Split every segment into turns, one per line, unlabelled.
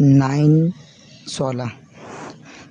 9-16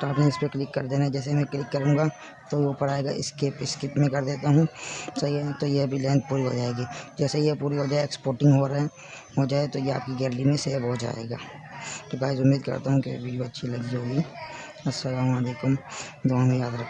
तो आपने इस पर क्लिक कर देना है। जैसे मैं क्लिक करूँगा तो ऊपर आएगा स्किप में कर देता हूँ, सही है। तो ये अभी लेंथ पूरी हो जाएगी। जैसे ये पूरी हो जाए, एक्सपोर्टिंग हो जाए तो ये आपकी गैलरी में सेव हो जाएगा। तो गाइस उम्मीद करता हूँ कि वीडियो अच्छी लगी होगी। अस्सलाम वालेकुम, दुआ में याद रखें।